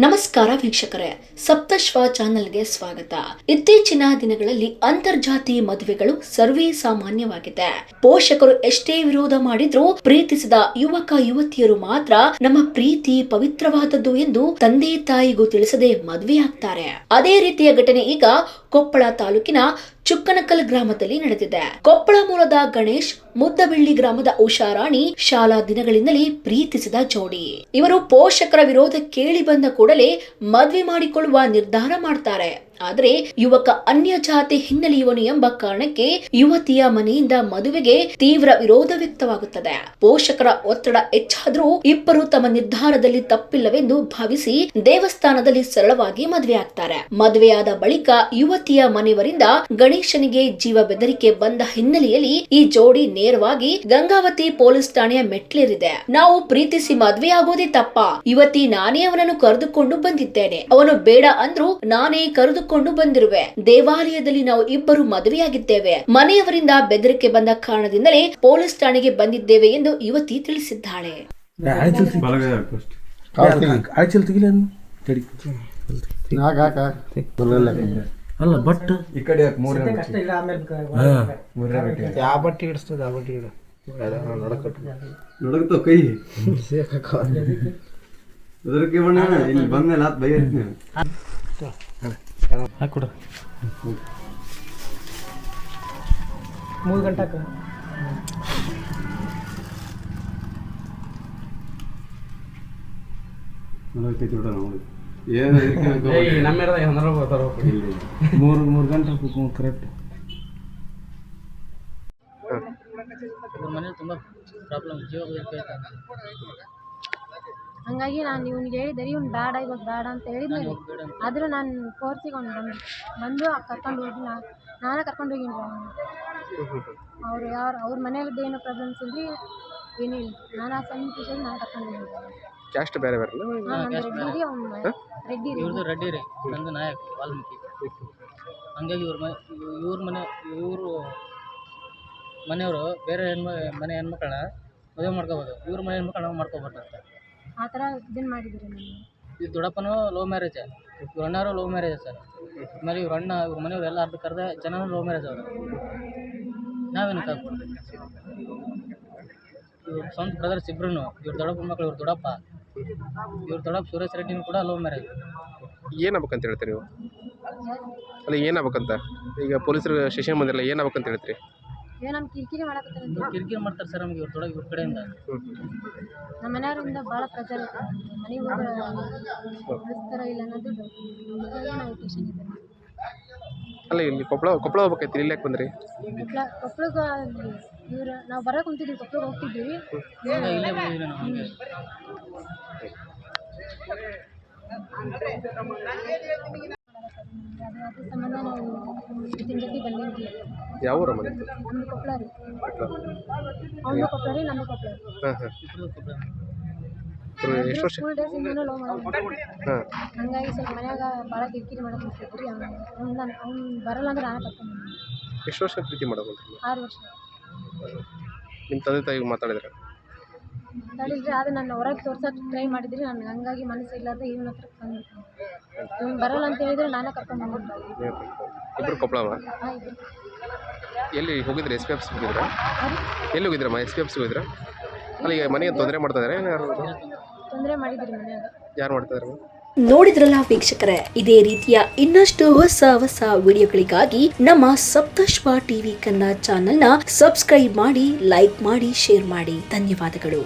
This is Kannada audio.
ನಮಸ್ಕಾರ ವೀಕ್ಷಕರೇ, ಸಪ್ತಶ್ವ ಚಾನೆಲ್ಗೆ ಸ್ವಾಗತ. ಇತ್ತೀಚಿನ ದಿನಗಳಲ್ಲಿ ಅಂತರ್ಜಾತಿ ಮದುವೆಗಳು ಸರ್ವೇ ಸಾಮಾನ್ಯವಾಗಿದೆ. ಪೋಷಕರು ಎಷ್ಟೇ ವಿರೋಧ ಮಾಡಿದ್ರೂ ಪ್ರೀತಿಸಿದ ಯುವಕ ಯುವತಿಯರು ಮಾತ್ರ ನಮ್ಮ ಪ್ರೀತಿ ಪವಿತ್ರವಾದದ್ದು ಎಂದು ತಂದೆ ತಾಯಿಗೂ ತಿಳಿಸದೆ ಮದುವೆಯಾಗ್ತಾರೆ. ಅದೇ ರೀತಿಯ ಘಟನೆ ಈಗ ಕೊಪ್ಪಳ ತಾಲೂಕಿನ ಚುಕ್ಕನಕಲ್ ಗ್ರಾಮದಲ್ಲಿ ನಡೆದಿದೆ. ಕೊಪ್ಪಳ ಮೂಲದ ಗಣೇಶ್, ಮುದ್ದಬೆಳ್ಳಿ ಗ್ರಾಮದ ಉಷಾರಾಣಿ ಶಾಲಾ ದಿನಗಳಿಂದಲೇ ಪ್ರೀತಿಸಿದ ಜೋಡಿ. ಇವರು ಪೋಷಕರ ವಿರೋಧ ಕೇಳಿ ಬಂದ ಕೂಡಲೇ ಮದ್ವೆ ಮಾಡಿಕೊಳ್ಳುವ ನಿರ್ಧಾರ ಮಾಡ್ತಾರೆ. ಆದರೆ ಯುವಕ ಅನ್ಯ ಜಾತಿ ಹಿನ್ನೆಲೆಯವನು ಎಂಬ ಕಾರಣಕ್ಕೆ ಯುವತಿಯ ಮನೆಯಿಂದ ಮದುವೆಗೆ ತೀವ್ರ ವಿರೋಧ ವ್ಯಕ್ತವಾಗುತ್ತದೆ. ಪೋಷಕರ ಒತ್ತಡ ಹೆಚ್ಚಾದ್ರೂ ಇಬ್ಬರು ತಮ್ಮ ನಿರ್ಧಾರದಲ್ಲಿ ತಪ್ಪಿಲ್ಲವೆಂದು ಭಾವಿಸಿ ದೇವಸ್ಥಾನದಲ್ಲಿ ಸರಳವಾಗಿ ಮದುವೆ ಆಗ್ತಾರೆ. ಮದುವೆಯಾದ ಬಳಿಕ ಯುವತಿಯ ಮನೆಯವರಿಂದ ಗಣೇಶನಿಗೆ ಜೀವ ಬೆದರಿಕೆ ಬಂದ ಹಿನ್ನೆಲೆಯಲ್ಲಿ ಈ ಜೋಡಿ ನೇರವಾಗಿ ಗಂಗಾವತಿ ಪೊಲೀಸ್ ಠಾಣೆಯ ಮೆಟ್ಲೇರಿದೆ. ನಾವು ಪ್ರೀತಿಸಿ ಮದುವೆಯಾಗೋದೇ ತಪ್ಪ, ಯುವತಿ ನಾನೇ ಅವನನ್ನು ಕರೆದುಕೊಂಡು ಬಂದಿದ್ದೇನೆ, ಅವನು ಬೇಡ ಅಂದ್ರು ನಾನೇ ಕರೆದುಕೊಂಡು ಬಂದಿರುವೆ. ದೇವಾಲಯದಲ್ಲಿ ನಾವು ಇಬ್ಬರು ಮದುವೆಯಾಗಿದ್ದೇವೆ. ಮನೆಯವರಿಂದ ಬೆದರಿಕೆ ಬಂದ ಕಾರಣದಿಂದಲೇ ಪೊಲೀಸ್ ಠಾಣೆಗೆ ಬಂದಿದ್ದೇವೆ ಎಂದು ಯುವತಿ ತಿಳಿಸಿದ್ದಾಳೆ. ಅಲ್ಲ ಬಟ್ ಈ ಕಡೆ ಯಾವ ಬಟ್ಟೆ ಹಿಡಿಸ್ತದ ಆ ಬಟ್ಟೆ ಹಿಡ ನಡಕ್ತಾವ ಕೈ ಅದಕ್ಕೆ ಬಣ್ಣ ಇಲ್ಲಿ ಬಂದ್ಮೇಲೆ ಆತ್ ಬೈ ಹಾಕೊಡ್ರಿ 3 ಗಂಟೆಗೆ ನಡಕ್ತೈತಿ ಬಿಡ ನೋಡಿ ಏನು ಮೂರು ಗಂಟೆ ಕರೆಕ್ಟ್. ಮನೇಲಿ ತುಂಬಾ ಪ್ರಾಬ್ಲಮ್, ಜೀವ ಹಂಗಾಗಿ ನಾನು ಇವ್ನಿಗೆ ಹೇಳಿದೆ, ಇವ್ನು ಬೇಡ ಇವಾಗ ಬೇಡ ಅಂತ ಹೇಳಿದ್ಮೇಲೆ ಆದರೂ ನಾನು ಫೋರ್ಸಿಗೆ ಅವ್ನು ಬಂದು ಕರ್ಕೊಂಡು ಹೋಗಿ ನಾನೇ ಕರ್ಕೊಂಡು ಹೋಗಿನಿ ಅವ್ರು ಅವ್ರ ಮನೆಯದ್ದು ಏನೋ ಪ್ರಾಬ್ಲಮ್ಸ್ ಇಲ್ರಿ, ಏನೂ ಇಲ್ಲ. ನಾನು ಆ ಸಣ್ಣ ನಾನು ಕರ್ಕೊಂಡು ಹೋಗಿದ್ದೆ. ಕ್ಯಾಸ್ಟ್ ಬೇರೆ ಬರಲ್ಲ. ರೆಡ್ಡಿ ಇವ್ರದ್ದು ರೆಡ್ಡಿ ರೀ, ನಂದು ನಾಯಕ್ ವಾಲ್ಮೀಕಿ. ಹಂಗಾಗಿ ಇವರು ಮನೆಯವರು ಬೇರೆ ಮನೆ ಹೆಣ್ಮಕ್ಳನ್ನ ಮದುವೆ ಮಾಡ್ಕೋಬೋದು, ಇವ್ರ ಮನೆ ಹೆಣ್ಮಕ್ಳನ್ನ ಮಾಡ್ಕೋಬಾರ್ದು ಆ ಥರ ಇದನ್ನು ಮಾಡಿದ್ರು. ಈ ದೊಡ್ಡಪ್ಪನೂ ಲವ್ ಮ್ಯಾರೇಜ್, ಇವ್ರ ಅಣ್ಣಾರು ಲವ್ ಮ್ಯಾರೇಜ್ ಸರ್. ಆಮೇಲೆ ಇವ್ರ ಮನೆಯವರೆಲ್ಲ ಅರ್ಧ ಕರೆದ ಜನನೂ ಲವ್ ಮ್ಯಾರೇಜ್ ಅವರು. ನಾವೇನಕ್ಕೆ ಆಗ್ಬೋದು? ಇವ್ರ ಸ್ವಂತ ಬ್ರದರ್ಸ್ ಇಬ್ರು, ಇವ್ರ ದೊಡ್ಡಪ್ಪನ ಮಕ್ಕಳು, ಇವ್ರ ದೊಡ್ಡಪ್ಪ ಸುರೇಶ್ ರೆಡ್ಡಿನೂ ಕೂಡ ಲವ್ ಮ್ಯಾರೇಜ್. ಏನಾಗ್ಬೇಕಂತ ಹೇಳ್ತೀರಿ ನೀವು? ಅಲ್ಲ ಏನಾಗ್ಬೇಕಂತ ಈಗ ಪೊಲೀಸರು ಸ್ಟೇಷನ್ ಬಂದಿರಲ್ಲ, ಏನಾಗ್ಬೇಕಂತ ಹೇಳ್ತೀರಿ? ನಮ್ಮ ಕಿರಿಕಿರಿ ಮಾಡಕತ್ತಾರೆ, ಕಿರಿಕಿರಿ ಮಾಡ್ತಾರೆ ಸರ್ ನಮಗೆ ಇವ್ರ ಕಡೆಯಿಂದ. ನಮ್ಮ ಮನೆಯವರಿಂದ ಭಾಳ ಪ್ರೆಷರ್ ಐತೆ, ಮನೆಗೆ ಉಳಿಸ್ತಾರ ಇಲ್ಲ ಅನ್ನೋದು ನಾವು ಟೆನ್ಷನ್ ಇದೆ. ಅಲ್ಲ ಇಲ್ಲಿ ಕೊಪ್ಪಳ ಹೋಗ್ಬೇಕೈತಿ, ಇಲ್ಲಿ ಯಾಕೆ ಬಂದ್ರಿ? ಕೊಪ್ಪಳಕ್ಕೆ ಇವ್ರು ನಾವು ಬರೋಕೆ ಕುಂತಿದ್ವಿ, ಕೊಪ್ಪಳಕ್ಕೆ ಹೋಗ್ತಿದ್ವಿ. ಇಲ್ಲೇ ಬಂದಿದ್ದೀವಿ ನಾವು. ಹಂಗೆ ಅದ್ರ ಸಂಬಂಧ ನಾವು ಇದನ್ನ ಜೊತೆ ಬಂದಿದ್ವಿ. ಯಾವ ಊರ ಮನೆ? ನಮ್ಮದು ಕೊಪ್ಪಳ ರೀ, ಅವ್ನು ಕೊಪ್ಪಳ ರೀ, ನಮ್ಮದು ಕೊಪ್ಪಳ. ಎಷ್ಟು ವರ್ಷ? ಸ್ಕೂಲ್ ಡೇಸಿಂದನೂ ಲವ್ ಮಾಡಿ ಹಂಗಾಗಿ ಸ್ವಲ್ಪ ಮನ್ಯಾಗ ಭಾಳ ಕಿರಿಕಿರಿ ಮಾಡಕ್ಕೆ ಅನ್ಸ್ತೈತ್ರಿ. ಅವ್ನು ಬರಲ್ಲ ಅಂದ್ರೆ ನಾನೇ ಕರ್ಕೊಂಡು ಬಂದೆ. ಎಷ್ಟು ವರ್ಷ ಪ್ರೀತಿ ಮಾಡೋದು? 6 ವರ್ಷ. ನಿಮ್ಮ ತಂದೆ ತಾಯಿಗೆ ಮಾತಾಡಿದ್ರೆ? ತಡಿಲ್ರಿ, ಅದು ನಾನು ಹೊರಗೆ ತೋರ್ಸೋಕೆ ಟ್ರೈ ಮಾಡಿದ್ರಿ, ನಾನು ಹಂಗಾಗಿ ಮನಸ್ಸು ಇಲ್ಲಾರ್ದ ಇವನ ಹತ್ರ ಬಂದ್ಬಿಟ್ಟು ಇವ್ನು ಬರಲ್ಲ ಅಂತ ಹೇಳಿದ್ರೆ ನಾನೇ ಕರ್ಕೊಂಡು ಬಂದ್ಬಿಟ್ಟು. ಇಬ್ಬರು ಕೊಪ್ಪಳವ? ಎಲ್ಲಿ ಹೋಗಿದ್ರೆ? ಎಸ್ ಪಿ ಆಫೀಸ್ ಹೋಗಿದ್ರ? ಎಲ್ಲಿ ಹೋಗಿದ್ರಮ್ಮ? ಎಸ್ ಪಿ ಆಫೀಸ್ ಹೋಗಿದ್ರ? ಅಲ್ಲ ಈಗ ಮನೆಗೆ ತೊಂದರೆ ಮಾಡ್ತಾ ಇದ್ದಾರೆ, ತೊಂದರೆ ಮಾಡಿದ್ರಿ ಮನ್ಯಾಗ. ಯಾರು ಮಾಡ್ತಾ ಇದ್ದಾರೆ? ನೋಡಿದ್ರಲ್ಲ ವೀಕ್ಷಕರೇ, ಇದೇ ರೀತಿಯ ಇನ್ನಷ್ಟು ಹೊಸ ವಿಡಿಯೋಗಳಿಗಾಗಿ ನಮ್ಮ ಸಪ್ತಶ್ವ ಟಿವಿ ಕನ್ನಡ ಚಾನೆಲ್ನ ಸಬ್ಸ್ಕ್ರೈಬ್ ಮಾಡಿ, ಲೈಕ್ ಮಾಡಿ, ಶೇರ್ ಮಾಡಿ. ಧನ್ಯವಾದಗಳು.